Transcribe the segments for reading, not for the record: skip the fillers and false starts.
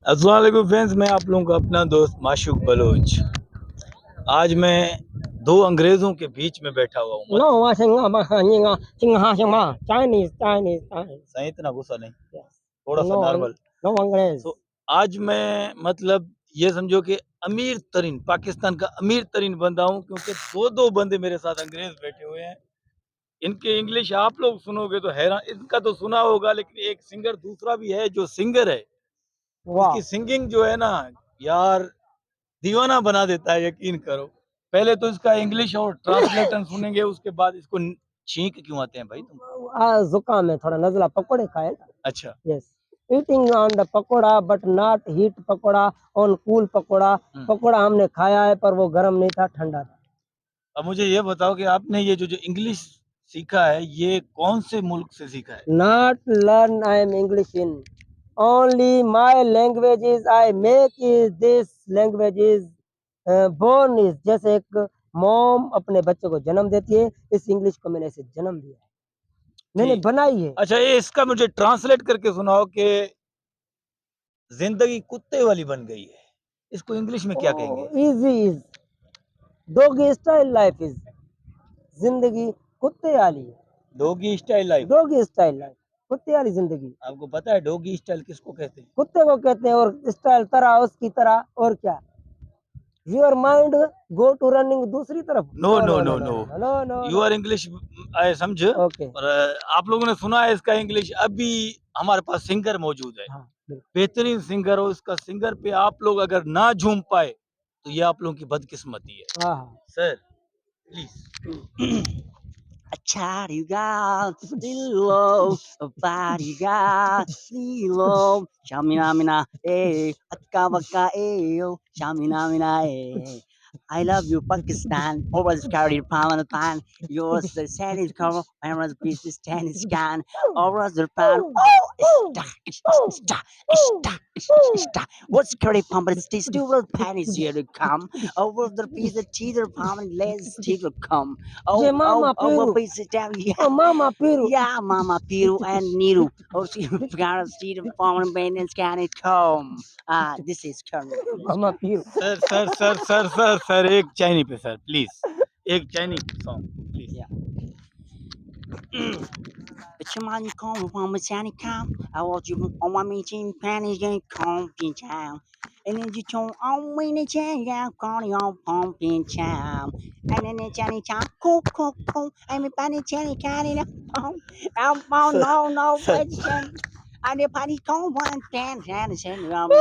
अस्सलाम वालेकुम फ्रेंड्स, मैं आप लोगों का अपना दोस्त माशूक बलोच। आज मैं दो अंग्रेजों के बीच में बैठा हुआ हूँ। No, Chinese, Chinese, Chinese. सही, इतना गुस्सा नहीं, Yes. थोड़ा सा No, नॉर्मल। no English. तो आज मैं मतलब ये समझो कि अमीर तरीन, पाकिस्तान का अमीर तरीन बंदा हूँ, क्योंकि दो दो बंदे मेरे साथ अंग्रेज बैठे हुए हैं। इनके इंग्लिश आप लोग सुनोगे तो हैरान, इनका तो सुना होगा, लेकिन एक सिंगर दूसरा भी है जो सिंगर है, उसकी Wow. सिंगिंग जो है ना यार, दीवाना बना देता है, यकीन करो। पहले तो इसका इंग्लिश और ट्रांसलेटर सुनेंगे, उसके बाद इसको छींक क्यों आते हैं भाई तुम? जुकाम है थोड़ा नजला पकोड़े खाए. अच्छा। Yes. Eating on the pakoda but not heat pakoda on cool pakoda. Pakora हमने खाया है पर वो गर्म नहीं था, ठंडा था. अब मुझे ये बताओ कि आपने ये जो इंग्लिश सीखा है, ये कौन से मुल्क से सीखा है? Not learn I am English in. Only my language is I make is this language is born is. जैसे एक मॉम अपने बच्चे को जन्म देती है, इस इंग्लिश को मैंने ऐसे जन्म दिया है, मैंने ठीक। बनाई है. अच्छा, ये इसका मुझे ट्रांसलेट करके सुनाओ कि जिंदगी कुत्ते वाली बन गई है, इसको इंग्लिश में क्या कहेंगे? Easy is doggy style life is. जिंदगी कुत्ते वाली है. Doggy style life. Doggy style life, कुत्ते वाली जिंदगी. आपको पता है डोगी स्टाइल किसको कहते हैं? कुत्ते को कहते हैं, और स्टाइल तरह उसकी तरह, और क्या. Your mind go to running दूसरी तरफ. No no no no, no no. You are English I समझ। ओके. और आप लोगों ने सुना है इसका इंग्लिश। अभी हमारे पास सिंगर मौजूद है, हाँ बेहतरीन सिंगर हो। इसका सिंगर पे आप लोग अगर ना झूम पाए तो ये आप लोगों की बदकिस्मती है। हाँ. Sir please. अच्छा Stilo, Bariga, Stilo, Shamina Mina, Akka Baka, Shamina Mina, I love you, Pakistan. Always carry palm on the pan. Yours the sand is cover. My was business stand is can. Always the pan. Oh, what's carry palm? But it's still the pan is here to come. Over the piece of teeter palm and legs still come. जे Oh, mama oh, oh, पेरू. what piece of down? Yeah, oh mama पेरू. yeah, Mama Piru and Niru. Oh, she got a seat of farm and maintenance can it come. Ah, this is coming. मामा पेरू. Sir sir sir sir sir sir एक चाइनी पे sir please, एक चाइनी song please. Yeah. But your man, you come from a sandy cow. I want you on my meeting, panties and pumpkin town. And then you told on me the chain, yeah, calling on pumpkin town. And then the Johnny Town, cook, cook, cook. I'm a panny Johnny cat in a pump. No, sir question. And the party come one dance and send around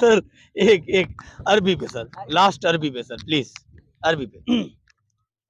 sir एक एक अरबी पे sir, last अरबी पे sir please, अरबी पे।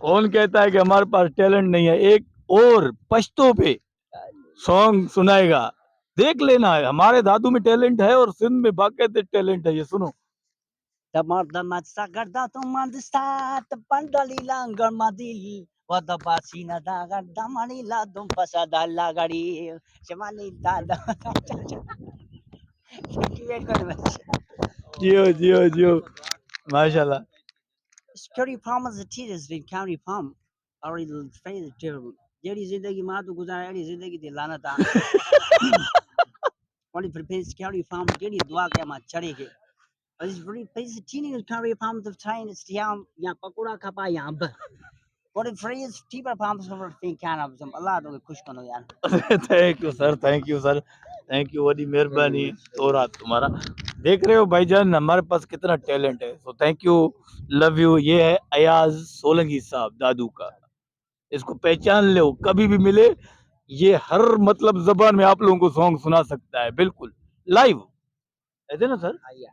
कौन कहता है कि हमारे पास टैलेंट नहीं है? एक और पश्तो पे सॉन्ग सुनाएगा, देख लेना है। हमारे दादू में टैलेंट है और सिंध में बाकायदे टैलेंट है, ये सुनो। Damar damat sagar datang mandista tapandali lang garmadil wada basina dagar damari la dum pasada lagari semani dada. Thank you very much. Jio Jio Jio, माशाल्लाह। Security palm as the teachers in county palm already failed terrible. Jadi zindagi maa to guzara yari zindagi de lana ta. Only prepare security palm jadi dua ke ma chare ke. This very place teenage carry palms of time is yam ya pakura kapa yam. What if phrase deeper palms over thing kind of some Allah to kush kano yaar. Thank you sir, thank you sir, thank you, बड़ी मेहरबानी तोरा तुम्हारा। देख रहे हो भाईजान हमारे पास कितना टैलेंट है। So thank you, love you. ये है अयाज सोलंकी साहब दादू का, इसको पहचान लो, कभी भी मिले ये हर मतलब जबान में आप लोगों को सॉन्ग सुना सकता है, बिल्कुल लाइव। ऐसे ना सर? Yeah.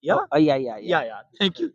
या Oh, yeah. या थैंक यू।